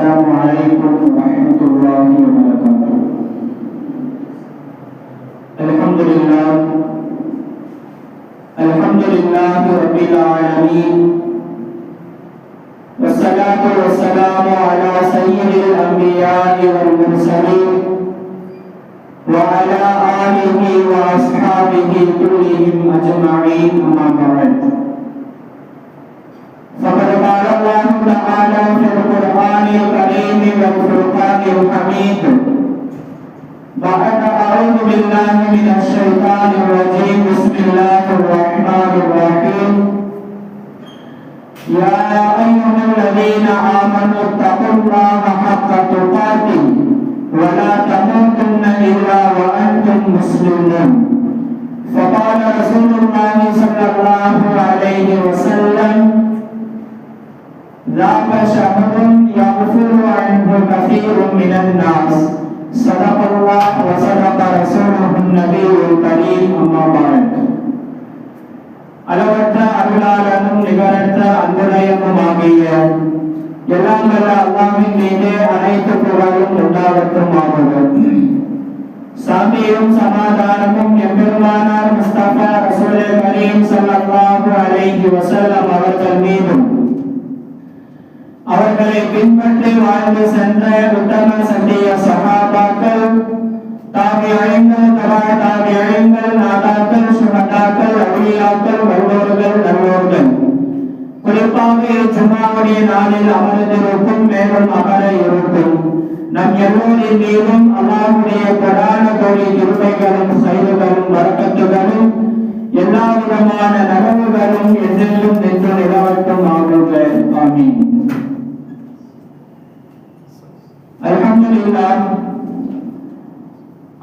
السلام عليكم ورحمة الله وبركاته. الحمد لله رب العالمين، والصلاة والسلام على سيد الأنبياء والمرسلين وعلى آله وأصحابه كلهم أجمعين، أما بعد. فقد قال الله تعالى في القرآن الكريم والفرقان الحميد بعد أعوذ بالله من الشيطان الرجيم. بسم الله الرحمن الرحيم. يا أيها الذين آمنوا اتقوا الله حق تقاته ولا تموتن إلا وأنتم مسلمون. فقال رسول الله صلى الله عليه وسلم: ذاك شهر يغفر عنه كثير من الناس. صدق الله وصدق رسوله النبي الكريم. أما بعد. அளவற்ற அருளாளனும் நிகரற்ற அன்புடையனுமாகிய எல்லாம் வல்ல அல்லாஹ்வின் மீது அனைத்து புகழும் உண்டாகட்டுமாக. சாந்தியும் சமாதானமும் எம்பெருமானார் முஸ்தபா ரசூலே கரீம் ஸல்லல்லாஹு அலைஹி வஸல்லம் அவர்கள் மீதும் அவர்களை பின்பற்றி வாழ்ந்து சென்ற உத்தம சத்திய சஹாபாக்கள், தாபிஈன்கள், தபா தாபிஈன்கள், நாதாக்கள், சுஹதாக்கள், அவுலியாக்கள், வல்லோர்கள், நல்லோர்கள், குறிப்பாக ஜும்ஆவுடைய நாளில் அமர்ந்திருக்கும் மேலும் அமர இருக்கும் நம் எல்லோரின் மீதும் அல்லாஹ்வுடைய கொடான கோடி கிருபைகளும் சைதுகளும் பரக்கத்துகளும் எல்லா விதமான நலவுகளும் என்றென்றும் நின்று நிலவட்டும் ஆகுக. ஆமீன். அல்ஹம்துலில்லாஹ்.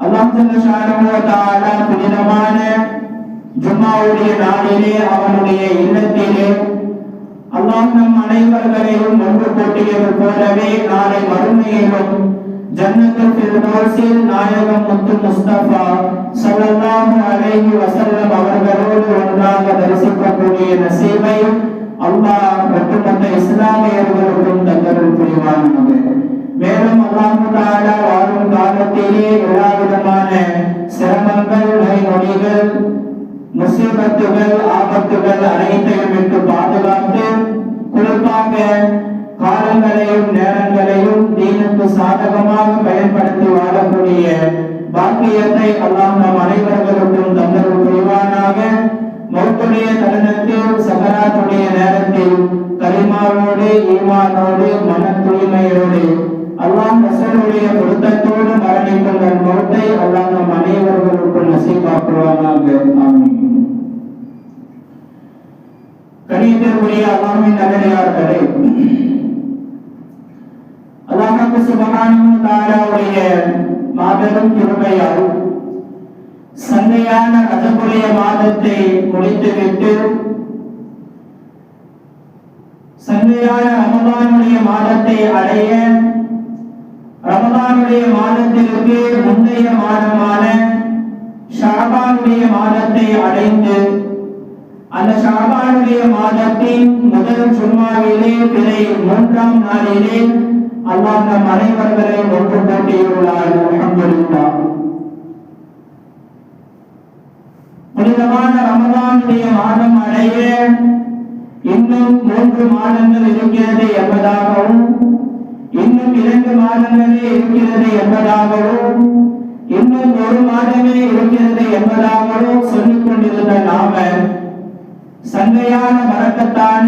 அல்லாஹ் ஜல்லஷானஹு வ தஆலா புனிதமான ஜும்ஆவுடைய நாளிலே அவனுடைய இல்லத்திலே அல்லாஹ் நம் அனைவர்களையும் ஒன்று கூட்டியது போலவே நாளை மறுமையிலும் ஜன்னத்துல் ஃபிர்தௌஸில் நாயகம் முத்து முஸ்தபா ஸல்லல்லாஹு அலைஹி வஸல்லம் அவர்களோடு ஒன்றாக தரிசிக்கக்கூடிய நசீபை அல்லாஹ் ஒட்டுமொத்த இஸ்லாமியர்களுக்கும் தந்தருள் புரிவானாக. மேலும் அல்லாஹ் தஆலா வாழும் காலத்திலே எல்லா விதமான சிரமங்கள், நோய்கள், முசீபத்துகள், ஆபத்துகள் அனைத்தையும் விட்டு பாதுகாத்து குறிப்பாக காலங்களையும் நேரங்களையும் தீனுக்கு சாதகமாக பயன்படுத்தி வாழக்கூடிய பாக்கியத்தை அல்லாஹ் நம் அனைவர்களுக்கும் தந்தருள் புரிவானாக. மௌத்துடைய தருணத்தில், சகராத்துடைய நேரத்தில் கலிமாவோடு, ஈமானோடு, மன தூய்மையோடு அல்லாஹ் ரசூலுடைய பொருத்தத்தோடு மரணிக்கும் நம் மௌத்தை அல்லாஹ் நம் அனைவர்களுக்கும் நசீபாக்குவானாக. ஆமீன். கணிதருடைய அல்லாஹ்வின் நல்லடியார்களே, அல்லாஹ் சுப்ஹானஹு வ தஆலாவுடைய மாபெரும் கிருபையால் சங்கையான ரஜபுடைய மாதத்தை முடித்துவிட்டு சங்கையான ரமதானுடைய மாதத்தை அடைய, ரமதானுடைய மாதத்திற்கு முந்தைய மாதமான ஷாபானுடைய மாதத்தை அடைந்து அந்த ஷாபானுடைய மாதத்தின் முதல் ஜும்ஆவிலே பிறை 3ஆம் நாளிலே அல்லாஹ் நம் அனைவர்களை ஒன்று கூட்டியுள்ளார். அல்ஹம்துலில்லாஹ். புனிதமான ரமதானுடைய மாதம் அடைய இன்னும் 3 மாதங்கள் இருக்கிறது என்பதாகவும், இன்னும் 2 மாதங்களே இருக்கிறது என்பதாகவும், இன்னும் 1 மாதமே இருக்கிறது என்பதாகவும் சொல்லிக் கொண்டிருந்த நாம சங்கையான பரக்கத்தான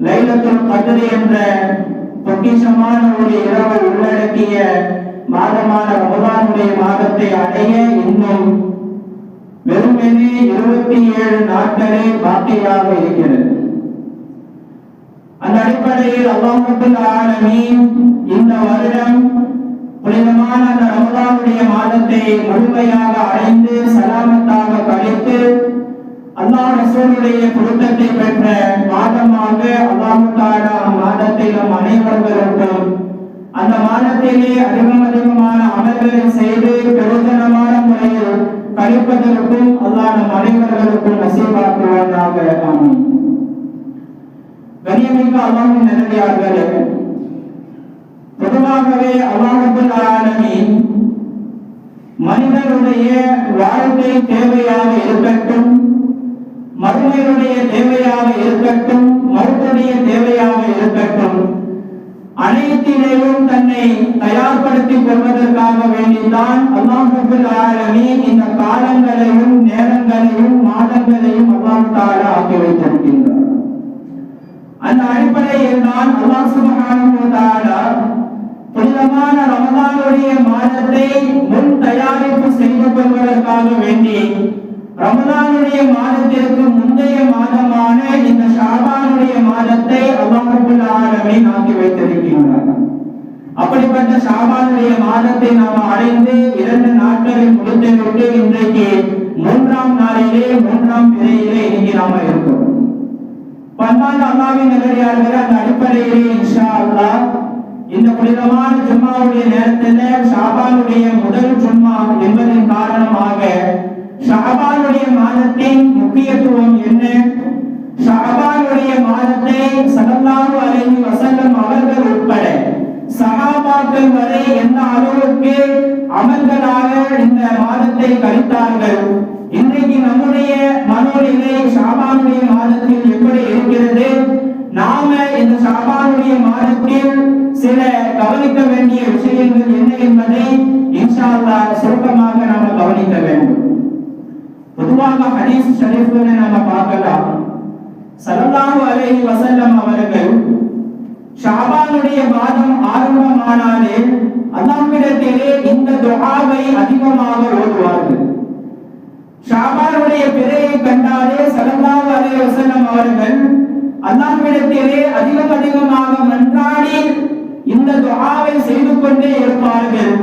லைலத்துல் கத்ர் என்ற பொக்கிஷமான ஒரு இரவு உள்ளடக்கிய மாதமான ரமதானுடைய மாதத்தை அடைய இன்னும் வெறுமனே 27 நாட்களே பாக்கியாக இருக்கிறது. அந்த அடிப்படையில் அல்லாஹ் ரப்பல் ஆலமீன் இந்த வருடம் புனிதமான அந்த ரமதானுடைய மாதத்தை முழுமையாக அடைந்து சலாமத்தாக கழித்து அல்லாஹ் ரசூலுடைய பொருத்தத்தை பெற்ற மாதமாக அல்லாஹ் தஆலா மாதத்தை நம் அனைவர்களுக்கும் அந்த மாதத்திலே அதிகமான அமல்களை செய்து பிரயோஜனமான முறையில் கழிப்பதற்கும் அல்லாஹ் நம் அனைவர்களுக்கும் நசீபாக்குவானாக. ஆமீன். கண்ணியமிக்க அல்லாஹ்வின் நல்லடியார்களே, பொதுவாகவே அல்லாஹ் ரப்பல் ஆலமீன் மனிதனுடைய வாழ்க்கை தேவையாக இருக்கட்டும், மறுமையுடைய தேவையாக இருக்கட்டும், மௌத்துடைய தேவையாக இருக்கட்டும், அனைத்திலேயும் தன்னை தயார்படுத்திக் கொள்வதற்காக வேண்டிதான் அல்லாஹ் ரப்பல் ஆலமீன் இந்த காலங்களையும் நேரங்களையும் மாதங்களையும் அல்லாஹ் தஆலா ஆக்கி வைத்திருக்கின்றார். அந்த அடிப்படையில் தான் அல்லாஹ் சுப்ஹானஹு வ தஆலா புனிதமான ரமலானுடைய மாதத்தை முன் தயாரிப்பு செய்து கொள்வதற்காக வேண்டி ரமலானுடைய மாதத்திற்கு முந்தைய மாதமான இந்த ஷாபானுடைய மாதத்தை அல்லாஹ் ரப்பல் ஆலமீன் ஆக்கி வைத்திருக்கிறார். அப்படிப்பட்ட ஷாபானுடைய மாதத்தை நாம் அடைந்து 2 நாட்களை முடித்துவிட்டு இன்றைக்கு 3ஆம் நாளிலே 3ஆம் பிறையிலே இன்னைக்கு நாம இருக்கிறோம். பன்பான அல்லாஹ்வின் நல்லடியார்களே, அந்த அடிப்படையிலே இன்ஷா அல்லாஹ் இந்த புனிதமான ஜும்மாவுடைய நேரத்தில் ஷாபானுடைய முதல் ஜும்மா என்பதன் காரணமாக ஷாபானுடைய மாதத்தின் முக்கியத்துவம் என்ன, ஷாபானுடைய மாதத்தை ஸல்லல்லாஹு அலைஹி வஸல்லம் அவர்கள் உட்பட சஹாபாக்கள் வரை எந்த அளவுக்கு அமல்களாக இந்த மாதத்தை கழித்தார்கள், இன்றைக்கு நம்முடைய மனோநிலை ஷாபானுடைய மாதத்தில் எப்படி இருக்கிறது, நாம இந்த ஷாபானுடைய மாதத்தில் சில கவனிக்க வேண்டிய விஷயங்கள் என்ன என்பதை இன்ஷா அல்லாஹ் சுருக்கமாக நாம கவனிக்க வேண்டும். பொதுவாக ஹதீஸ் ஷரீஃப்ல நாம பார்க்கலாம், ஸல்லல்லாஹு அலைஹி வஸல்லம் அவர்கள் ஷாபானுடைய மாதம் ஆரம்பமானாலே அல்லாஹ்விடத்திலே இந்த துஆவை அதிகமாக ஓதுவார்கள். ஷாபானுடைய பிறையை கண்டாலே ஸல்லல்லாஹு அலைஹி வஸல்லம் அவர்கள் அல்லாஹ்விடத்திலே அதிகமாக மன்றாடி இந்த துஆவை செய்து கொண்டே இருப்பார்கள்.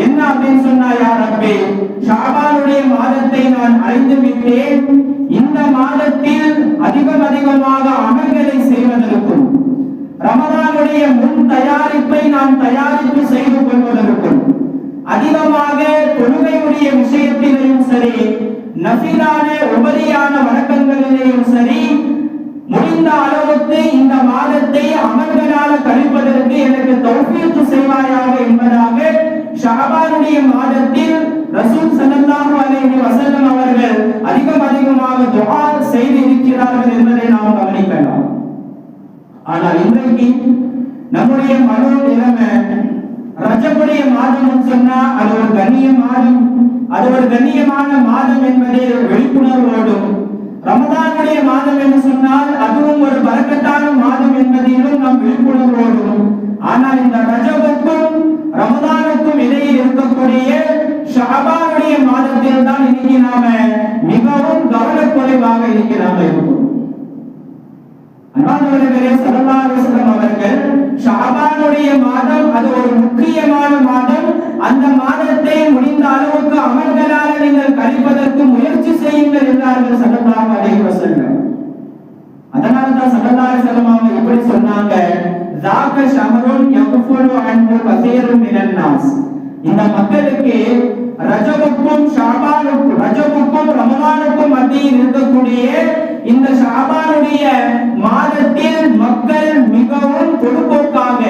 என்ன அப்படின்னு சொன்னா, யா ரப்பே, ஷாபானுடைய மாதத்தை நான் அடைந்து விட்டேன், இந்த மாதத்தில் அதிகமாக அமல்களை செய்வதற்கும் ரமலானுடைய முன் தயாரிப்பை நான் தயாரிப்பு செய்து கொள்வதற்கும் அதிகமாக தொழுகையுடைய விஷயத்திலேயும் சரி, நஃபிலான உபரியான வணக்கங்களிலேயும் சரி, முடிந்த அளவுக்கு இந்த மாதத்தை அமல்களால் கழிப்பதற்கு எனக்கு தௌஃபீக் செய்வாயாக என்பதாக ஷாபானுடைய மாதத்தில் ரசூல் ஸல்லல்லாஹு அலைஹி வஸல்லம் அவர்கள் அதிகமாக துஆ செய்து இருக்கிறார்கள் என்பதை நாம் கவனிக்கலாம். ஆனால் இன்றைக்கு நம்முடைய மனோ நிலைமை ரஜபுடைய மாதம் சொன்னா அது ஒரு கண்ணிய மாதம், அது ஒரு கண்ணியமான மாதம் என்பதை விழிப்புணர்வோடும், ரமதானுடைய மாதம் என்று சொன்னால் அதுவும் ஒரு பரக்கத்தான மாதம் என்பதிலும் நாம் விழிப்புணர்வோடும், ஆனால் இந்த ரஜபுக்கும் ரமதானுக்கும் இடையில் இருக்கக்கூடிய ஷாபானுடைய மாதத்தில் தான் இன்னைக்கு நாம மிகவும் கவனக்குறைவாக இன்னைக்கு நாம இருக்கோம். அன்பானவர்களே, ஸல்லல்லாஹு அலைஹி வஸல்லம் அவர்கள் ஷாபானுடைய மாதம் அது ஒரு முக்கியமான மாதம், அந்த மாதத்தை முடிந்த அளவுக்கு அமல்களால் நீங்கள் கழிப்பதற்கு முயற்சி செய்யுங்கள் என்றார்கள் ஸல்லல்லாஹு அலைஹி வஸல்லம். அதனால தான் ஸல்லல்லாஹு அலைஹி வஸல்லம் அவங்க இப்படி சொன்னாங்க, ஸாக ஷஹ்ருன் யக்ஃபுரு அன்ஹு கஸீருன் மினன் நாஸ். இந்த மக்களுக்கு ரஜபுக்கும் ஷாபானுக்கும் ரஜபுக்கும் ரமலானுக்கும் மத்தியில் இருக்கக்கூடிய இந்த ஷாபானுடைய மாதத்தில் மக்கள் மிகவும் பொறுப்போக்காக,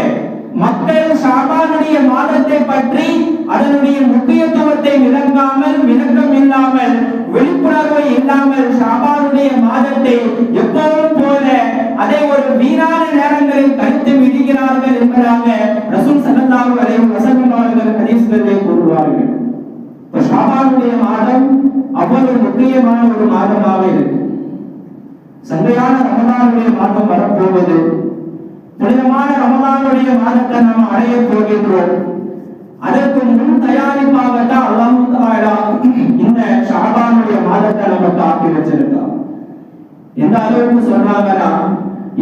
மக்கள் ஷாபானுடைய மாதத்தை பற்றி அதனுடைய முக்கியத்துவத்தை விளங்காமல், விளக்கம் இல்லாமல், விழிப்புணர்வு இல்லாமல் ஷாபானுடைய மாதத்தை எப்போதும் போல அதை ஒரு வீணான நேரங்களில் கழித்து விடுகிறார்கள் என்பதாக ரசூல் ஸல்லல்லாஹு அலைஹி வஸல்லம் அவர்கள் ஹதீஸ்களிலே கூறுவார்கள். ஷாபானுடைய மாதம் அவ்வளவு முக்கியமான ஒரு மாதமாக இருக்கு. சங்கையான ரமலானுடைய மாதம் வரப்போவது, புனிதமான ரமலானுடைய மாதத்தை நாம் அடைய போகின்றோம். அதற்கு முன் தயாரிப்பாகத்தான் அல்லாஹ் தஆலா இந்த ஷாபானுடைய மாதத்தை நமக்கு ஆக்கி வச்சிருக்கான். எந்த அளவுக்கு சொன்னாங்கன்னா,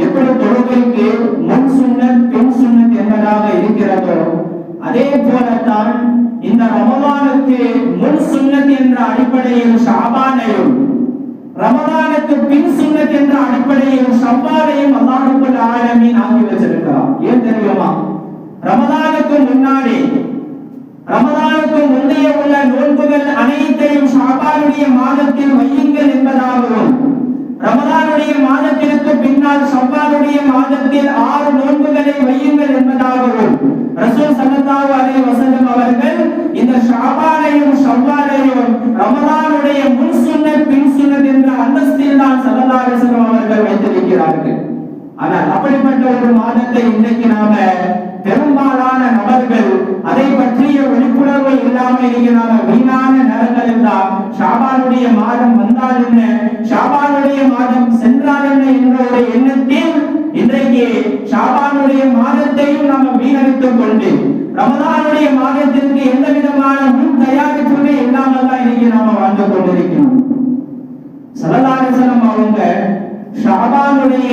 எப்படி தொழுகைக்கு முன் சுன்னத் பின் சுன்னத் என்பதாக இருக்கிறதோ அதே போலத்தான் இந்த ரமலானுக்கு முன் சுன்னத் என்ற அடிப்படையில் ஷாபானையும், ரமலானுக்கு பின் சுன்னத் என்ற அடிப்படையில் ஷவ்வாலையும் அல்லாஹ் ரப்பல் ஆலமீன் ஆக்கி வச்சிருக்கிறார். ஏன் தெரியுமா? ரமலானுக்கு முன்னாடி, ரமலானுக்கு முந்தைய உள்ள நோன்புகள் அனைத்தையும் ஷாபானுடைய மாதத்தில் வையுங்கள் என்பதாகவும், ரமலானுடைய மாதத்திற்கு பின்னால் ஷவ்வாலுடைய மாதத்தில் 6 நோன்புகளை வையுங்கள் என்பதாகவும் ரசூல் ஸல்லல்லாஹு அலைஹி வஸல்லம் அவர்கள் இந்த ஷஅபானையும் ஷவ்வாலையும் ரமலானுடைய முன் சுன்னத் பின் சுன்னத் என்ற அந்தஸ்தில் தான் ஸல்லல்லாஹு அலைஹி வஸல்லம் அவர்கள் வைத்திருக்கிறார்கள். ஆனால் அப்படிப்பட்ட ஒரு மாதத்தை இன்றைக்கு நாம பெரும்பாலான நபர்கள் அதை பற்றிய விழிப்புணர்வு இல்லாமல் இருக்கிறாங்க. வீணான நேரங்களில் தான் ஷாபானுடைய மாதம் வந்தால் என்ன, ஷாபானுடைய மாதம் சென்றால் என்ன என்ற ஒரு எண்ணத்தில் இன்றைக்கு ஷாபானுடைய மாதத்தையும் நாம் வீணடித்துக் கொண்டு ரமலானுடைய மாதத்திற்கு எந்த விதமான முன் தயாரிப்புமே இல்லாமல் தான் இன்னைக்கு நாம வாழ்ந்து கொண்டிருக்கிறோம். ஸல்லல்லாஹு அலைஹி வஸல்லம் அவங்க ஷாபானுடைய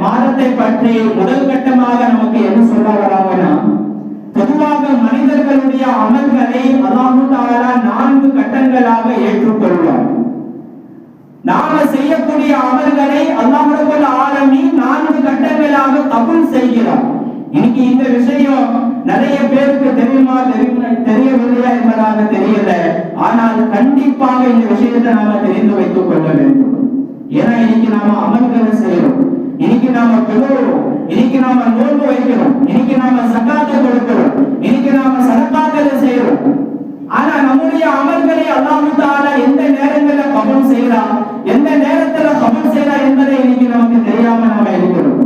மாதத்தை பற்றி முதல் கட்டமாக நமக்கு என்ன சொல்ல வராங்கன்னா, பொதுவாக மனிதர்களுடைய அமல்களை அல்லாஹ் தஆலா 4 கட்டங்களாக ஏற்றுக்கொள்வார். நாம செய்யக்கூடிய அமல்களை அல்லாஹ் ரப்பல் ஆலமீன் 4 கட்டங்களாக கபூல் செய்கிறார். இன்னைக்கு இந்த விஷயம் நிறைய பேருக்கு தெரியவில்லையா என்பதாக தெரியல. ஆனால் கண்டிப்பாக இந்த விஷயத்தை நாம தெரிந்து வைத்துக் கொள்ள வேண்டும். ஏன்னா இன்னைக்கு நாம அமல்களை செய்யறோம், இன்னைக்கு நாம தொழுகிறோம், இன்னைக்கு நாம நோன்பு வைக்கிறோம், இன்னைக்கு நாம ஸகாத்தை கொடுக்கிறோம், இன்னைக்கு நாம சதகாக்களை செய்யறோம். ஆனா நம்முடைய அமல்களை அல்லாஹ் தஆலா எந்த நேரத்துல கபூல் செய்யறான், எந்த நேரத்துல கபூல் செய்யறான் என்பதை இன்னைக்கு நமக்கு தெரியாம நாம இருக்கிறோம்.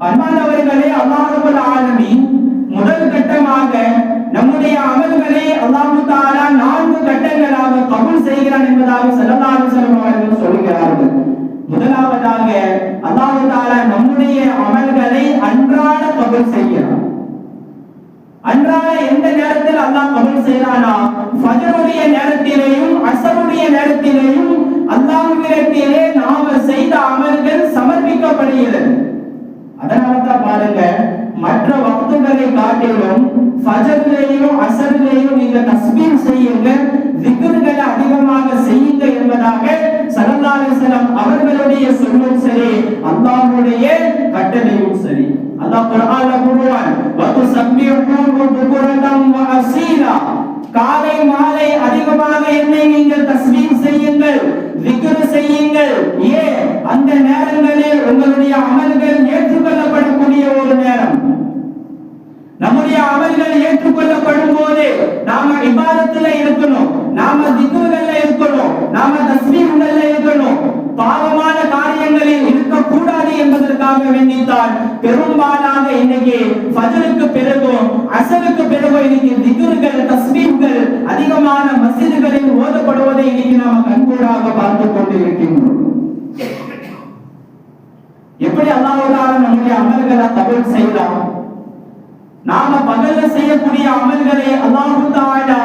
அன்பானவர்களே, அல்லாஹ் ரப்பல் ஆலமீன் முதல் கட்டமாக நம்முடைய அமல்களை அல்லாஹ் தஆலா 4 கட்டங்களாக கபூல் செய்கிறான் என்பதாக ஸல்லல்லாஹு அலைஹி வஸல்லம் அவர்கள் சொல்கிறார்கள். முதலாவதாக அல்லாஹ் தஆலா நம்முடைய அமல்களை அன்றாட கபூல் செய்கிறான். அன்றாட எந்த நேரத்தில் அல்லாஹ் கபூல் செய்கிறானா, ஃபஜ்ருடைய நேரத்திலேயும் அஸ்ருடைய நேரத்திலேயும் அல்லாஹ்விடத்திலே நாம செய்த அமல்கள் சமர்ப்பிக்கப்படுகிறது. அதனால தான் பாருங்க, மற்ற வக்துகளை காட்டிலும் ஃபஜ்ரிலேயும் அஸ்ரிலேயும் நீங்க தஸ்பீஹ் செய்யுங்க, zikr-களை அதிகமாக செய்யுங்க என்பதாக ஸல்லல்லாஹு அலைஹி வஸல்லம் அவர்களுடைய சொல்லும் சரி, அல்லாஹ்வுடைய கட்டளையும் சரி. அல்லாஹ் குர்ஆன்ல கூறுவான், வதுஸப்பிஹூஹு புக்ரதன் வ அஸீலா, காலை மாலை அதிகமாக என்னை நீங்கள் தஸ்பீஹ் செய்யுங்கள், zikr செய்யுங்கள். ஏன்? அந்த நேரங்களில் உங்களுடைய அமல்கள் ஏற்றுக்கொள்ளப்படக்கூடிய ஒரு நேரம். நம்முடைய அமல்கள் ஏற்றுக்கொள்ளப்படும் போது நாம இபாதத்துல இருக்கணும், நாம திக்ருகள்ல இருக்கணும், நாம தஸ்பீஹ்கள்ல இருக்கணும். பாவமான காரியங்களில் இருக்கக்கூடாது என்பதற்காக வேண்டித்தான் பெரும்பாலான இன்னைக்கு ஃபஜ்ருக்கு பிறகும் அஸ்ருக்கு பிறகும் இன்னைக்கு திக்ருகள் தஸ்பீஹ்கள் அதிகமான மஸ்ஜிதுகளில் ஓதப்படுவதை இன்னைக்கு நாம கண்கூடாக பார்த்து கொண்டு இருக்கின்றோம். எப்படி அல்லாஹ் தஆலா நம்முடைய அமல்களை கபூல் செய்யலாம்? நாம பகல்ல செய்யக்கூடிய அமல்களை அல்லாஹ் தஆலா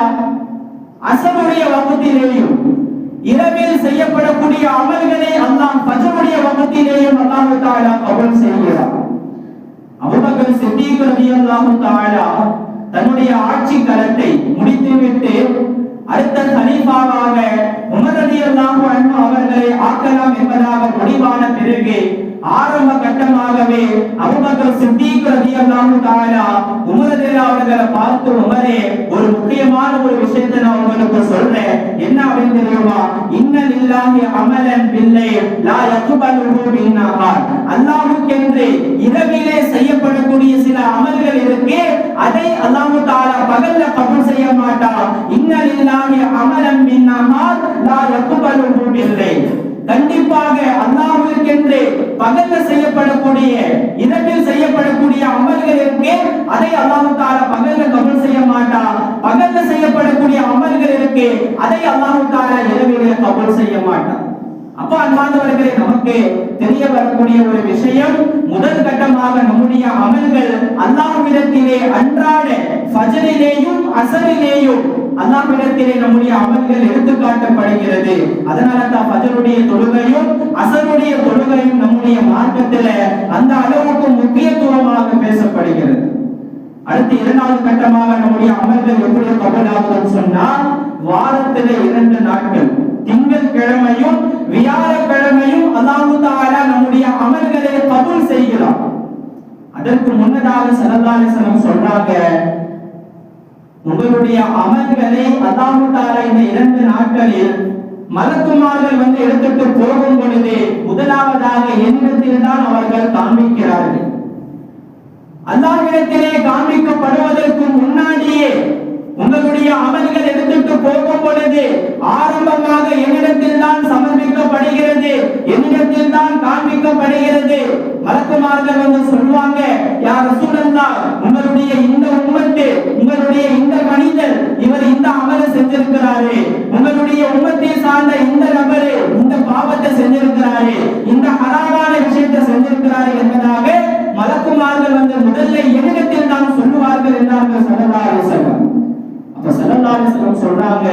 அஸ்ருடைய வக்திலேயும் இரவில் செய்யப்படக்கூடிய அமல்களை அல்லாஹ் ஃபஜ்ருடைய வக்திலேயும் அல்லாஹ் தஆலா கபூல் செய்கிறார். அபூபக்கர் சித்தீக் ரலியல்லாஹு தஆலா தன்னுடைய ஆட்சி காலத்தை முடித்துவிட்டு அடுத்த கலீஃபாவாக உமர் ரலியல்லாஹு அன்ஹு அவர்களை ஆக்கலாம் என்பதாக முடிவான பிறகு ஆரம்ப கட்டமாகவே அபூபக்கர் சித்தீக் ரலியல்லாஹு தஆலா உமர் அவர்களை பார்த்து, உமரே, ஒரு முக்கியமான ஒரு விஷயத்தை நான் உங்களுக்கு சொல்றேன், என்ன அப்படின்னு தெரியுமா? இன்ன லில்லாஹி அமலன் பில்லைல் லா யக்பலுஹு பின்னஹார், அல்லாஹ்வுக்கென்று இரவிலே செய்யப்படக்கூடிய சில அமல்கள் இருக்கு, அதை அல்லாஹ் தஆலா பகல்ல கபூல் செய்ய மாட்டார். இன்ன லில்லாஹி அமலன் பின்னஹார் லா யக்பலுஹு பில்லைல், கண்டிப்பாக அல்லாஹ்விற்கென்று பகல்ல செய்யப்படக்கூடிய இரவில் செய்யப்படக்கூடிய அமல்கள் இருக்கு, அதை அல்லாஹ் தஆலா பகல்ல கபூல் செய்ய மாட்டார். பகல்ல செய்யப்படக்கூடிய அமல்கள் இருக்கு, அதை அல்லாஹ் தஆலா இரவிலே கபூல் செய்ய மாட்டார். அப்ப அன்பானவர்களே, நமக்கு தெரிய வரக்கூடிய ஒரு விஷயம், முதல் கட்டமாக நம்முடைய அமல்கள் அல்லாஹ்விடத்திலே அன்றாட ஃபஜ்ரிலேயும் அஸ்ரிலேயும் அல்லாஹ்விடத்திலே நம்முடைய அமல்கள் எடுத்து காட்டப்படுகிறது. அதனால தான் ஃபஜ்ருடைய தொழுகையும் அஸ்ருடைய தொழுகையும் நம்முடைய மார்க்கத்திலே அந்த அளவுக்கு முக்கியத்துவமாக பேசப்படுகிறது. அடுத்து இரண்டாவது கட்டமாக நம்முடைய அமல்கள் எப்படி கபூலாகுதுன்னு சொன்னா, வாரத்திலே 2 நாட்கள் திங்கட்கிழமையும் வியாழக்கிழமையும் அல்லாஹ் தஆலா நம்முடைய அமல்களை கபூல் செய்கிறார். அதற்கு முன்னதாக ஸல்லல்லாஹு அலைஹி வஸல்லம் சொல்றாங்க, உங்களுடைய அமல்களை அல்லாஹ் தஆலா இந்த 2 நாட்களில் மலக்குமார்கள் வந்து எடுத்துட்டு போகும் பொழுது முதலாவதாக என்னிடத்தில் தான் அவர்கள் காண்பிக்கிறார்கள். அல்லாஹ்விடத்திலே காண்பிக்கப்படுவதற்கு முன்னாடி அறிவிக்கப்படுகிறது. மலக்குமார்கள் வந்து சொல்லுவாங்க, யா ரசூலல்லாஹ், உங்களுடைய இந்த உம்மத்து, உங்களுடைய இந்த மனிதர், இவர் இந்த அமலை செஞ்சிருக்கிறாரு, உங்களுடைய உம்மத்தை சார்ந்த இந்த நபரு இந்த பாவத்தை செஞ்சிருக்கிறாரு, இந்த ஹராமான விஷயத்தை செஞ்சிருக்கிறாரு என்பதாக மலக்குமார்கள் வந்து முதல்ல என்னிடத்தில் தான் சொல்லுவார்கள் என்றார்கள் ஸல்லல்லாஹு அலைஹி வஸல்லம். அப்ப ஸல்லல்லாஹு அலைஹி வஸல்லம் சொல்றாங்க,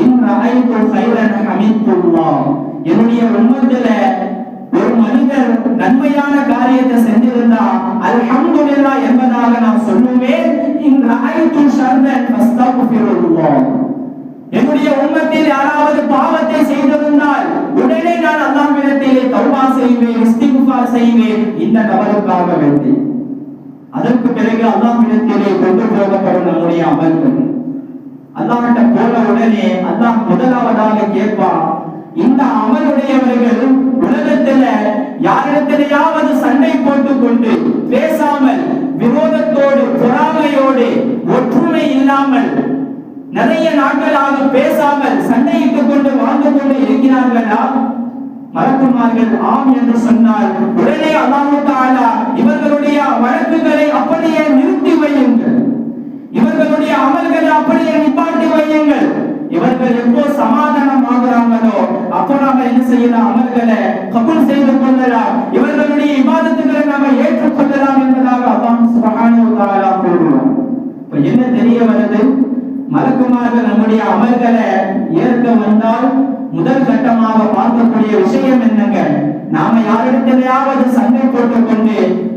இன் ரஅய்து கைரன் ஹமீதுல்லாஹ், என்னுடைய உம்மத்தில ஒரு மனிதர் நன்மையான காரியத்தை செஞ்சிருந்தா அல்ஹம்துலில்லாஹ் என்பதாக நான் சொல்லுவேன். இன் ரஅய்து ஷர்ரன் ஃபஸ்தக்ஃபிருல்லாஹ், என்னுடைய உம்மத்தில் யாராவது பாவத்தை செய்திருந்தால் உடனே நான் அல்லாஹ்விடத்திலே தௌபா செய்வேன், இஸ்திக்ஃபார் செய்வேன் இந்த நபருக்காக வேண்டி. அதற்கு பிறகு அல்லாஹ்விடத்திலே கொண்டு போகப்படும் நம்முடைய அமல்கள். அல்லாஹ்விட்ட போன உடனே அல்லாஹ் முதலாவதாக கேட்பான், இந்த அமலுடையவர்கள் உலகத்துல யாரிடத்திலேயாவது சண்டை போட்டுக் கொண்டு பேசாமல் விரோதத்தோடு பொறாமையோடு ஒற்றுமை இல்லாமல் நிறைய நாட்களாக பேசாமல் சண்டையிட்டுக் கொண்டு வாழ்ந்து கொண்டு இருக்கிறார்களா? மலக்குமார்கள் ஆம் என்று சொன்னால் உடனே அல்லாஹ் தஆலா இவர்களுடைய வழக்குகளை அப்படியே நிறுத்தி வையுங்கள், இவர்களுடைய அமல்களை அப்படியே நிப்பாட்டி வையுங்கள். இவர்கள் எப்போ சமாதானம் ஆகுறாங்களோ அப்போ நாம என்ன செய்யலாம், அமல்களை கபூல் செய்து கொள்ளலாம், இவர்களுடைய இபாதத்துகளை நாம ஏற்றுக்கொள்ளலாம் என்பதாக அல்லாஹ் சுப்ஹானஹு வ தஆலா கூறுகிறார். இப்ப என்ன தெரிய வருது, மலக்குமார்கள் நம்முடைய அமல்களை ஏற்க வந்தால் முதல் கட்டமாக பார்க்கக்கூடிய விஷயம் என்னங்க, நாம யாரிடத்திலேயாவது சண்டை போட்டுக் கொண்டு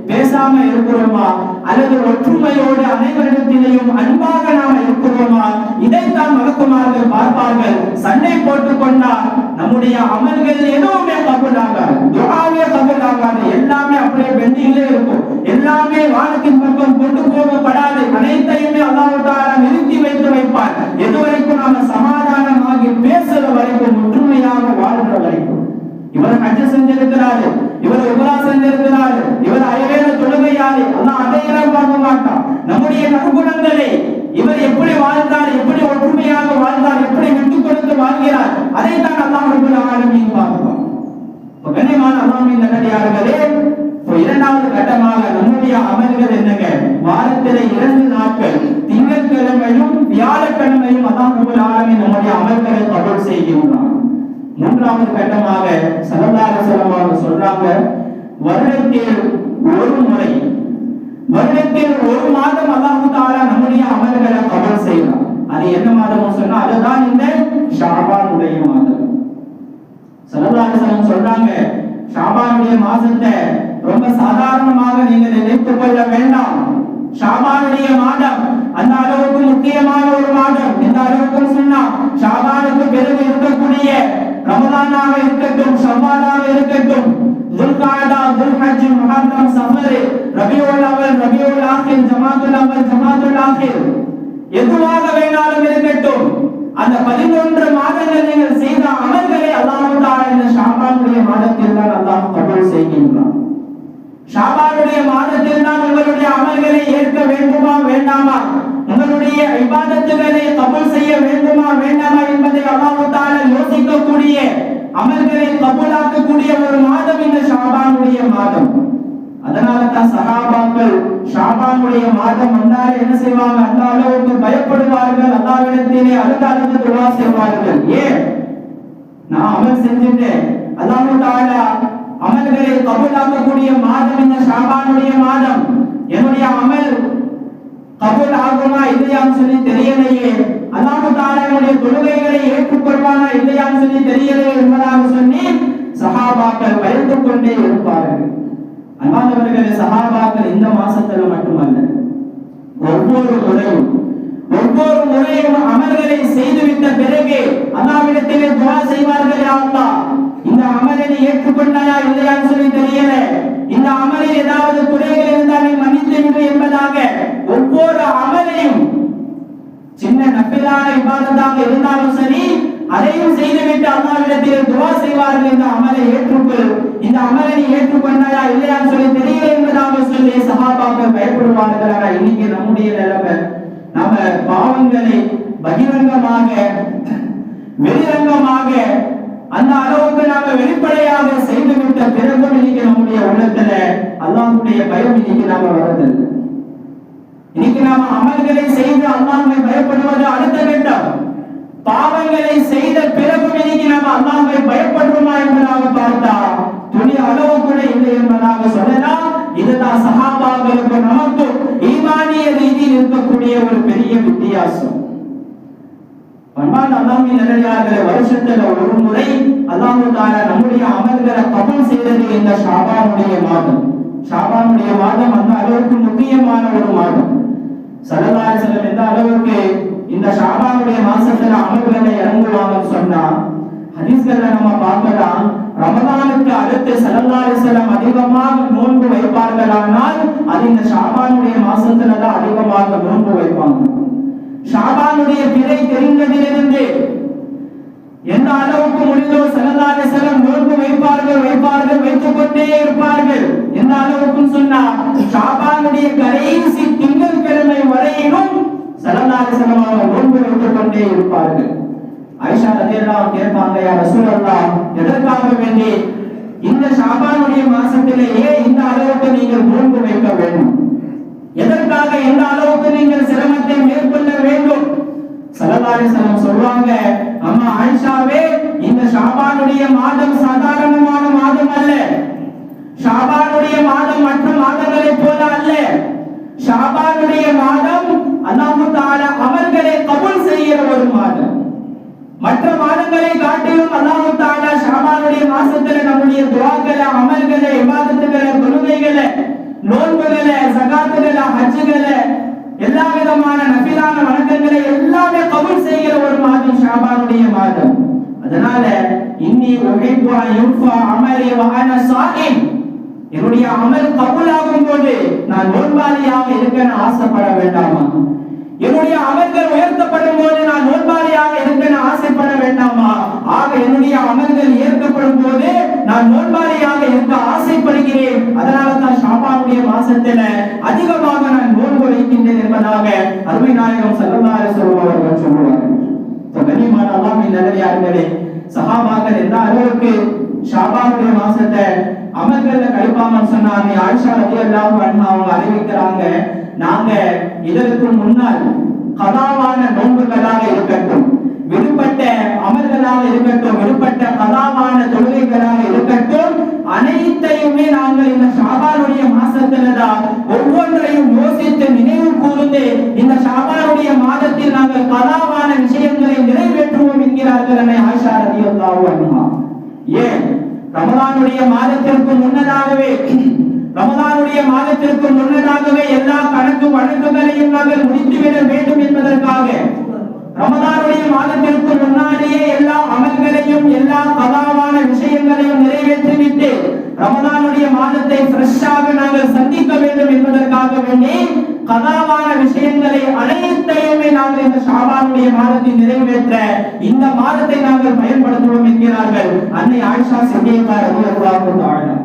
பேசாம இருக்கிறோமா, அல்லது ஒற்றுமையோடு அனைவரிடத்திலேயும் அன்பாக நாம இருக்கிறோமா, இதைத்தான் மலக்குமார்கள் பார்ப்பார்கள். சண்டை போட்டுக் கொண்டால் நம்முடைய அமல்கள் எதுவுமே கபூலாகாது, துஆவே கபூலாகாது, எல்லாமே அப்படியே பெண்டிங்லே இருக்கும், எல்லாமே வானத்தின் பக்கம் கொண்டு போகப்படாது, அனைத்தையுமே அல்லாஹ் தஆலா நிறுத்தி வைத்து வைப்பார். எதுவரைக்கும் நாம சமாதானமாகி பேசுற வரைக்கும், ஒற்றுமையாக வாழ்ற வரைக்கும். இவர் ஹஜ் செஞ்சிருக்கிறாரு, இவர் உம்ரா செஞ்சிருக்கிறாரு, இவர் ஐவேளை தொழுகையாளி, அல்லாஹ் அதையெல்லாம் பார்க்க மாட்டான். நம்முடைய நற்குணங்களை இவர் எப்படி வாழ்ந்தார், எப்படி ஒற்றுமையாக வாழ்ந்தார், எப்படி விட்டுக் கொடுத்து வாழ்கிறார், அதைத்தான் அல்லாஹ் ரப்பல் ஆலமீன் பார்ப்பான். கண்ணியமான அல்லாஹ்வின் நல்லடியார்களே, இரண்டாவது கட்டமாக நம்முடைய அமல்கள் என்னங்க, வாரத்திலே 2 நாட்கள் திங்கட்கிழமையும் வியாழக்கிழமையும் அல்லாஹ் ரப்பல் ஆலமீன் நம்முடைய அமல்களை கபூல் செய்கின்றான். மூன்றாவது கட்டமாக ஸல்லல்லாஹு அலைஹி வஸல்லம் சொல்றாங்க, வருடத்தில் ஒரு முறை, வருடத்தில் ஒரு மாதம் அல்லாஹ் தஆலா நம்முடைய அமல்களை கபூல் செய்கிறான். அது என்ன மாதம் சொன்னா அதுதான் இந்த ஷாபானுடைய மாதம். ஸல்லல்லாஹு அலைஹி வஸல்லம் சொல்றாங்க, ஷாபானுடைய மாதத்தை ரொம்ப சாதாரணமாக நீங்க நினைத்துக் கொள்ள வேண்டாம். ஷாபானுடைய மாதம் அந்த அளவுக்கு முக்கியமான ஒரு மாதம். எந்த அளவுக்கு சொன்னா, ஷாபானுக்கு பிறகு இருக்கக்கூடிய ரமலானாக இருக்கட்டும், ஷவ்வாலாக இருக்கட்டும், துல்காதா, துல்ஹஜ், முஹர்ரம், சஃபர், ரபியுல் அவல், ரபியுல் ஆகிர், ஜமாத்துல் அவல், ஜமாத்துல் ஆகிர், எதுவாக வேணாலும் இருக்கட்டும், அந்த 11 மாதங்கள் நீங்கள் செய்த அமல்களை அல்லாஹ் தஆலா இந்த ஷாபானுடைய மாதத்தில் தான் அல்லாஹ் கபூல் செய்கின்றான். ஷாபானுடைய மாதத்தில் தான் உங்களுடைய அமல்களை ஏற்க வேண்டுமா வேண்டாமா, உங்களுடைய இபாதத்துகளை கபூல் செய்ய வேண்டுமா வேண்டாமா என்பதை அல்லாஹ் தஆலா யோசிக்கக்கூடிய, அமல்களை கபூலாக்கக்கூடிய ஒரு மாதம் இந்த ஷாபானுடைய மாதம். அதனால தான் சஹாபாக்கள் ஷாபானுடைய மாதம் வந்தாலே என்ன செய்வாங்க, அந்த அளவுக்கு பயப்படுவார்கள், அல்லாஹ்விடத்திலே அழுது துஆ செய்வார்கள். ஏன், நான் அமல் செஞ்சுட்டேன், அல்லாஹ் தஆலா அமல்களை கபூலாக்கக்கூடிய மாதம் இந்த ஷாபானுடைய மாதம், என்னுடைய அமல் கபூல் ஆகுமா இல்லையான்னு சொல்லி தெரியலையே, அல்லாஹ் தஆலா என்னுடைய தொழுகைகளை ஏற்றுக்கொள்வானா இல்லையான்னு சொல்லி தெரியலையே என்பதாக சொல்லி சஹாபாக்கள் பயந்து கொண்டே இருப்பார்கள். அன்பானவர்களே, சஹாபாக்கள் இந்த மாசத்துல மட்டுமல்ல, ஒவ்வொரு முறையும் அமல்களை செய்துவிட்ட பிறகு அல்லாஹ்விடத்திலே துஆ செய்வார்கள், யா அல்லாஹ், இந்த அமலை ஏற்றுக்கொண்டாயா இல்லையான்னு சொல்லி தெரியல, இந்த அமலில் ஏதாவது குறைகள் இருந்தால் நீ மன்னித்து விடு என்பதாக ஒவ்வொரு அமலையும், சின்ன நஃபிலான இபாதத்தாக இருந்தாலும் சரி, அதையும் செய்துவிட்டு அல்லாஹ்விடத்திலே துஆ செய்வார்கள், இந்த அமலை ஏற்றுக்கொள், இந்த அமலை ஏற்றுக்கொண்டாயா இல்லையான்னு சொல்லி தெரியல என்பதாக சொல்லி சஹாபாக்கள் பயப்படுவார்கள். இன்னைக்கு நம்முடைய நிலைமை, நாம பாவங்களை பகிரங்கமாக வெளிரங்கமாக அந்த அளவுக்கு நாம வெளிப்படையாக செய்துவிட்ட பிறகும் இன்னைக்கு நம்முடைய உள்ளத்துல அல்லாஹ்வுடைய பயம் இன்னைக்கு நாம வரதில்லை. இன்னைக்கு நாம அமல்களை செய்து அல்லாஹ்வை பயப்படுவது அடுத்த கட்டம். பாவங்களை செய்த பிறகும் இன்னைக்கு நாம அல்லாஹ்வை பயப்படுறோமா என்பதாக பார்த்தா துணி அளவு கூட இல்லை என்பதாக சொல்லலாம். இதுதான் சஹாபாக்களுக்கு நமக்கு ஈமானிய ரீதியில் இருக்கக்கூடிய ஒரு பெரிய வித்தியாசம். அல்லாஹ்வின் நல்லடியார்களே, வருஷத்துல ஒரு முறை அல்லாஹ் தஆலா நம்முடைய அமல்களை கபூல் செய்தது இந்த ஷாபானுடைய மாதம். ஷாபானுடைய மாதம் அந்த அளவுக்கு முக்கியமான ஒரு மாதம். ஸல்லல்லாஹு அலைஹி வஸல்லம் எந்த அளவுக்கு இந்த ஷாபானுடைய மாசத்துல அமல்களை இறங்குவாங்கன்னு சொன்னா ஹதீஸ்களை நம்ம பார்க்கலாம். ரமலானுக்கு அடுத்து ஸல்லல்லாஹு அலைஹி வஸல்லம் அதிகமாக நோன்பு வைப்பார்களானால் அது இந்த ஷாபானுடைய மாசத்துல தான் அதிகமாக நோன்பு வைப்பாங்க. ஷாபானுடைய பிறை தெரிந்ததிலிருந்து எந்த அளவுக்கு முடிந்தோ ஸல்லல்லாஹு அலைஹி வஸல்லம் நோன்பு வைப்பார்கள் வைத்துக் கொண்டே இருப்பார்கள். எந்த அளவுக்கு சொன்னா ஷாபானுடைய கடைசி திங்கட்கிழமை வரையிலும் ஸல்லல்லாஹு அலைஹி வஸல்லம் நோன்பு வைத்துக் கொண்டே இருப்பார்கள். ஆயிஷா ரலியல்லாஹு அன்ஹா கேட்பாங்க, யா ரசூலல்லாஹ், எதற்காக வேண்டி இந்த ஷாபானுடைய மாசத்திலேயே இந்த அளவுக்கு நீங்கள் நோன்பு வைக்க வேண்டும்? எதற்காக இந்த அளவுக்கு நீங்கள் சிரமத்தை மேற்கொள்ள வேண்டும்? ஸல்லல்லாஹு அலைஹி வஸல்லம் சொல்வாங்க, அம்மா ஆயிஷாவே, இந்த ஷாபானுடைய மாதம் சாதாரணமான மாதம் அல்ல. ஷாபானுடைய மாதம் மற்ற மாதங்களை போல அல்ல. ஷாபானுடைய மாதம் அல்லாஹ் தஆலா அமல்களை கபூல் செய்கிற ஒரு மாதம். மற்ற மாதங்களை காட்டிலும் அல்லாஹ் தஆலா ஷாபானுடைய மாசத்துல நம்முடைய துஆக்களை, அமல்களை, இபாதத்துகளை, தொழுகைகளை, நோன்புகளை, ஸகாத்துகளை, ஹஜ்ஜுகளை, எல்லா விதமான நஃபிலான வணக்கங்களை எல்லாமே கபூல் செய்கிற ஒரு மாதம் ஷாபானுடைய மாதம். அதனால இன்னி உஹிப்பு அன் யுர்ஃபா அமலி வ அனா ஸாயிம், என்னுடைய அமல் கபூலாகும் போது நான் நோன்பாளியாக இருக்க ஆசைப்பட வேண்டாமா? என்னுடைய அமல்கள் உயர்த்தப்படும் போது நான் நோன்பாளியாக இருக்க ஆசைப்பட வேண்டாமா? ஆக என்னுடைய அமல்கள் ஏற்கப்படும் போது நான் நோன்பாளியாக இருக்க ஆசைப்படுகிறேன். அதனால தான் ஷாபானுடைய மாசத்துல அதிகமாக நான் நோன்பு வைக்கின்றேன் என்பதாக அருமை நாயகம் ஸல்லல்லாஹு அலைஹி வஸல்லம் அவர்கள் சொல்லுவார்கள். கண்ணியமான அல்லாஹ்வின் நல்லடியார்களே, சஹாபாக்கள் எந்த அளவுக்கு ஷாபானுடைய மாசத்தை அமல்கள்ல கழிப்பாங்கன்னு சொன்னாங்க. ஆயிஷா ரலியல்லாஹு அன்ஹா அவங்க அறிவிக்கிறாங்க, நாங்க இதற்கு முன்னால் கதாவான நோன்புகளாக இருக்கட்டும், விடுபட்ட அமல்களாக இருக்கட்டும், விடுபட்ட கதாவான தொழுகைகளாக இருக்கட்டும், அனைத்தையுமே நாங்கள் இந்த ஷாபானுடைய மாசத்துல தான் ஒவ்வொன்றையும் யோசித்து நினைவு கூர்ந்து இந்த ஷாபானுடைய மாதத்தில் நாங்கள் கதாவான விஷயங்களை நிறைவேற்றுவோம் என்கிறார்கள் அன்னை ஆயிஷா ரலியல்லாஹு அன்ஹா. ஏன்? ரமலானுடைய மாதத்திற்கு முன்னதாகவே எல்லா கணக்கு வழக்குகளையும் நாங்கள் முடித்துவிட வேண்டும் என்பதற்காக ரமலானுடைய மாதத்திற்கு முன்னாடியே எல்லா அமல்களையும் எல்லா கதாவான விஷயங்களையும் நிறைவேற்றிவிட்டு ரமலானுடைய மாதத்தை ஃப்ரெஷ்ஷாக நாங்கள் சந்திக்க வேண்டும் என்பதற்காக வேண்டி கதாவான விஷயங்களை அனைத்தையுமே நாங்கள் இந்த ஷாபானுடைய மாதத்தில் நிறைவேற்ற இந்த மாதத்தை நாங்கள் பயன்படுத்துவோம் என்கிறார்கள் அன்னை ஆயிஷா சித்திகா ரலியல்லாஹு தஆலா.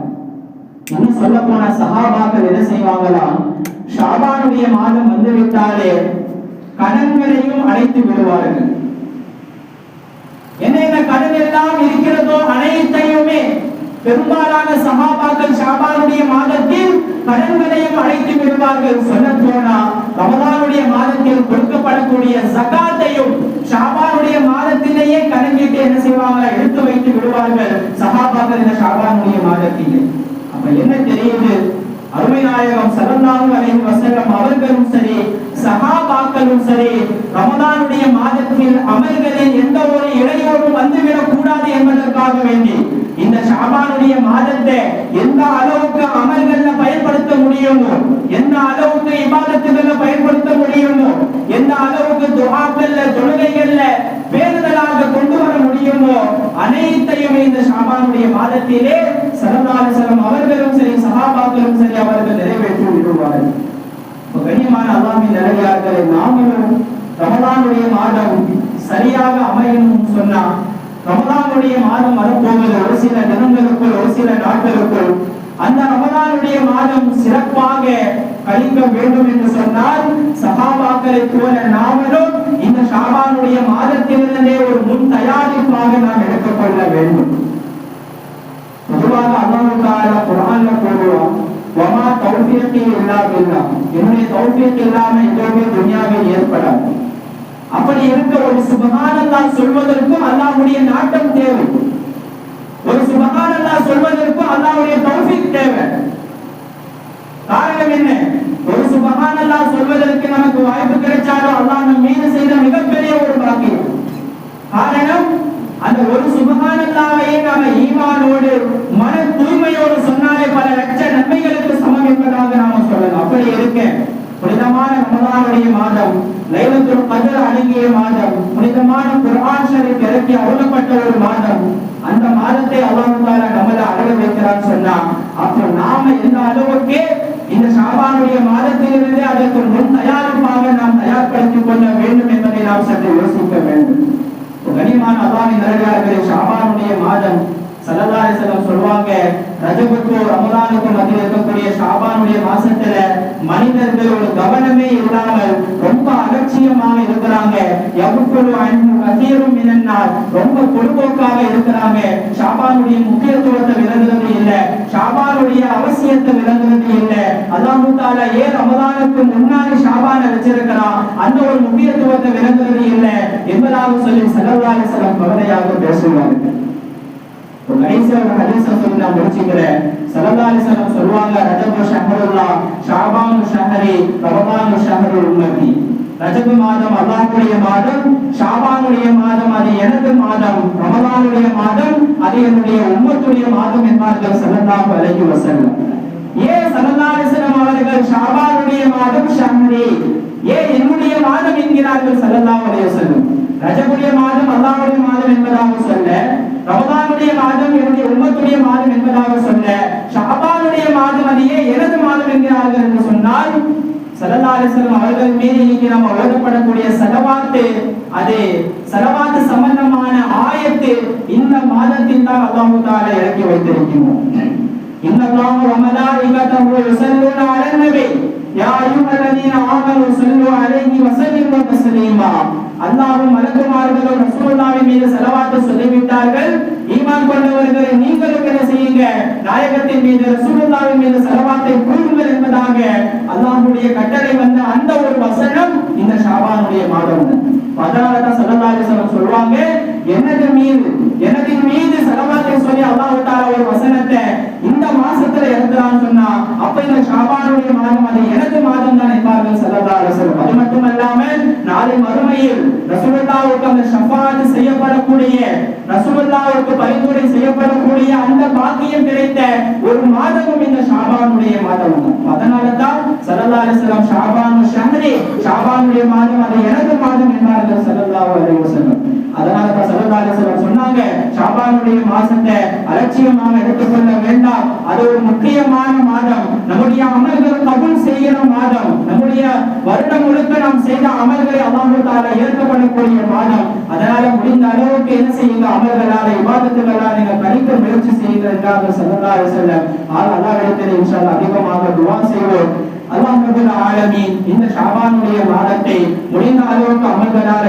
இன்னும் சொல்ல போன சஹாபாக்கள் என்ன செய்வாங்களாம், ஷாபானுடைய மாதம் வந்துவிட்டாலே கடன்களையும் அடைத்து விடுவார்கள். என்னென்ன கடன் எல்லாம் இருக்கிறதோ அனைத்தையுமே பெரும்பாலான சஹாபாக்கள் ஷாபானுடைய மாதத்தில் கடன்களையும் அடைத்து விடுவார்கள். சொல்ல போனா ரமலானுடைய மாதத்தில் கொடுக்கப்படக்கூடிய ஜகாத்தையும் ஷாபானுடைய மாதத்திலேயே கணக்கிட்டு என்ன செய்வாங்க, எடுத்து வைத்து விடுவார்கள் சஹாபாக்கள் இந்த ஷாபானுடைய மாதத்திலே. அப்ப என்ன தெரியுது, அருமை நாயகம் ஸல்லல்லாஹு அலைஹி வஸல்லம் அவர்களும் சரி, சஹாபாக்களும் சரி, ரமலானுடைய மாதத்தில் அமல்களில் எந்த ஒரு இடையூறும் வந்துவிடக் கூடாது என்பதற்காக வேண்டி இந்த ஷாபானுடைய மாதத்தை எந்த அளவுக்கு அமல்கள்ல பயன்படுத்த முடியுமோ, எந்த அளவுக்கு இபாதத்துகள்ல பயன்படுத்த முடியுமோ, எந்த அளவுக்கு துஆக்கள்ல தொழுகைகள்ல வேண்டுதலாக கொண்டு வர முடியுமோ அனைத்தையுமே இந்த ஷாபானுடைய மாதத்திலே ஸல்லல்லாஹு அலைஹி வஸல்லம் அவர்களும் சரி, சஹாபாக்களும் சரி அவர்கள் நிறைவேற்றி விடுவார்கள். கண்ணியமான அல்லாஹ்வின் நல்லடியார்களே, நாமளும் ரமலானுடைய மாதம் சரியாக அமையணும் சொன்னா ரமலானுடைய மாதம் வரப்போவது ஒரு சில தினங்களுக்குள், ஒரு சில நாட்களுக்குள். அந்த ரமலானுடைய மாதம் சிறப்பாக கழிக்க வேண்டும் என்று சொன்னால் சஹாபாக்களை போல நாமளும் இந்த ஷாபானுடைய மாதத்திலிருந்தே ஒரு முன் தயாரிப்பாக நாம் எடுத்துக்கொள்ள வேண்டும். தௌஃபீக் இல்லா பில்லா, என்னுடைய தௌஃபீக் இல்லாம எதுவுமே துன்யாவில் ஏற்படாது. அப்படி இருக்க ஒரு சுப்ஹானல்லாஹ் சொல்வதற்கும் அல்லாஹ்வுடைய நாட்டம் தேவை. ஒரு சுப்ஹானல்லாஹ் சொல்வதற்கும் அல்லாஹ்வுடைய தௌஃபீக் தேவை. காரணம் என்ன? ஒரு சுப்ஹானல்லாஹ் சொல்வதற்கு நமக்கு வாய்ப்பு கிடைச்சாலும் அல்லாஹ் நம் மீது செய்த மிகப்பெரிய ஒரு பாக்கியம். காரணம், அந்த ஒரு சுப்ஹானல்லாஹ்வை நாம ஈமானோடு மன தூய்மையோடு சொன்னாலே பல லட்ச நன்மைகளுக்கு சமம் என்பதாக நாம சொல்லலாம். அப்படி இருக்க புனிதமான ரமலானுடைய மாதம், லைலத்துல் கத்ர் அடங்கிய மாதம், புனிதமான குர்ஆன் ஷரீஃப் இறக்கி அருளப்பட்ட ஒரு மாதம், அந்த மாதத்தை அல்லாஹ் தஆலா நம்மள அழக வைக்கிறான்னு சொன்னா, அப்போ நாம எந்த அளவுக்கு இந்த ஷாபானுடைய மாதத்திலிருந்து அதற்கு முன் தயாரிப்பாக நாம் தயார்படுத்திக் கொள்ள வேண்டும் என்பதை நாம் சற்று யோசிக்க வேண்டும். கனிமான அல்லாஹ்வின் நல்லடியார்களே, ஷாபானுடைய மாதம் ஸல்லல்லாஹு அலைஹி வஸல்லம் சொல்வாங்க, ரஜபுக்கும் ரமலானுக்கும் மத்தியில் இருக்கக்கூடிய ஷாபானுடைய மாசத்துல மனிதர்கள் ஒரு கவனமே இல்லாமல் ரொம்ப அலட்சியமாக இருக்கிறாங்க. யகுஃபுலு அன்ஹு கஸீரும் மினன் நாஸ், ரொம்ப பொறுப்போக்காக இருக்கிறாங்க. ஷாபானுடைய முக்கியத்துவத்தை விளங்குறது இல்ல, ஷாபானுடைய அவசியத்தை விளங்குறது இல்ல. அல்லாஹ் தஆலா ஏன் ரமலானுக்கு முன்னாடி ஷாபானை வச்சிருக்கிறான், அந்த ஒரு முக்கியத்துவத்தை விளங்குறது இல்ல என்பதாக சொல்லி ஸல்லல்லாஹு அலைஹி வஸல்லம் கவலையாக பேசுவார்கள். கடைசியா ஒரு ஹதீஸ சொல்லி நான் முடிச்சுக்கிறேன். ஸல்லல்லாஹு அலைஹி வஸல்லம் சொல்வாங்க, ரஜபு ஷஹ்ருல்லாஹ், ஷஅபானு ஷஹ்ரி, ரமலானு ஷஹ்ரு உம்மதி. ரஜபு மாதம் அல்லாஹ்வுடைய மாதம், ஷஅபானுடைய மாதம் அது எனது மாதம், ரமலானுடைய மாதம் அது என்னுடைய உம்மத்துடைய மாதம் என்பார்கள் ஸல்லல்லாஹு அலைஹி வஸல்லம். ஏன் ஸல்லல்லாஹு அலைஹி வஸல்லம் அவர்கள் ஷஅபானுடைய மாதம் ஷஹ்ரி, ஏன் என்னுடைய மாதம் என்கிறார்கள் ஸல்லல்லாஹு அலைஹி வஸல்லம்? ரஜபுடைய மாதம் அல்லாஹ்வுடைய மாதம் என்பதாக சொல்ல, ரமலானுடைய மாதம் என்னுடைய உம்மத்துடைய மாதம் என்பதாக சொல்ல, ஷஅபானுடைய மாதம் அதையே எனது மாதம் என்கிறார்கள் என்று சொன்னால், ஸல்லல்லாஹு அலைஹி வஸல்லம் அவர்கள் மீது இன்னைக்கு நாம் ஓதப்படக்கூடிய ஸலவாத், அது ஸலவாத் சம்பந்தமான ஆயத்து இந்த மாதத்தில் தான் அல்லாஹ் தஆலா இறக்கி வைத்திருக்கிறார். இன்னல்லாஹு வ மலாயிகத்தஹு யுஸல்லூன அலன் நபி யா அய்யுஹல்லதீன ஆமனூ ஸல்லூ அலைஹி வ ஸல்லிமு தஸ்லீமா. அல்லாஹ்வும் மலக்குமார்களும் ரசூலுல்லாஹ்வின் மீது ஸலவாத் சொல்லிவிட்டார்கள். ஈமான் கொண்டவர்களே, நீங்களும் என்ன செய்யுங்க, நாயகத்தின் மீது ரசூலுல்லாஹ்வின் மீது ஸலவாத்தை கூறுங்கள் என்பதாக அல்லாஹ்வுடைய கட்டளை வந்த அந்த ஒரு வசனம் இந்த ஷாபானுடைய மாதம். அதனால தான் ஸல்லல்லாஹு அலைஹி வஸல்லம் சொல்வாங்க, எனதின் மீது ஸலவாத்தை சொல்லி அல்லாஹ் தஆலா ஒரு வசனத்தை இந்த மாசத்துல இறக்குறான்னு சொன்னா, அப்ப இந்த ஷாபானுடைய மாதம் அது எனது மாதம் தான் என்பார்கள் ஸல்லல்லாஹு அலைஹி வஸல்லம். அது மட்டுமல்லாம நாளை மறுமையில் ரசூலுல்லாஹ்வுக்கு அந்த ஷஃபாஅத் செய்யப்படக்கூடிய, ரசூலுல்லாஹ்வுக்கு பரிந்துரை செய்யப்படக்கூடிய அந்த பாக்கியம் கிடைத்த ஒரு மாதமும் இந்த ஷாபானுடைய மாதம். அதனால தான் ஸல்லல்லாஹு அலைஹி வஸல்லம் ஷாபானு ஷஹ்ரி, ஷாபானுடைய மாதம் அது எனது மாதம் என்பார்கள் ஸல்லல்லாஹு அலைஹி வஸல்லம். அதனால தான் ஸல்லல்லாஹு அலைஹி வஸல்லம் சொன்னாங்க, ஷாபானுடைய மாசத்தை அலட்சியமாக எடுத்துக்கொள்ள வேண்டாம். அது ஒரு முக்கியமான மாதம், நம்முடைய அமல்கள் கபூல் செய்கிற மாதம், நம்முடைய வருடம் முழுக்க நாம் செய்த அமல்களை அல்லாஹ் தஆலா ஏற்கப்படக்கூடிய மாதம். அதனால முடிந்த அளவுக்கு என்ன செய்யுங்க, அமல்களால இபாதத்துகளால நீங்க கழிக்க முயற்சி செய்யுங்கள் என்றார்கள் ஸல்லல்லாஹு அலைஹி வஸல்லம். அல்லாஹ்விடத்தில் இன்ஷா அல்லாஹ் அதிகமாக துஆ செய்வோம். அல்லாஹ் ரப்பல் ஆலமீன் இந்த ஷாபானுடைய மாதத்தை முடிந்த அளவுக்கு அமல்களால்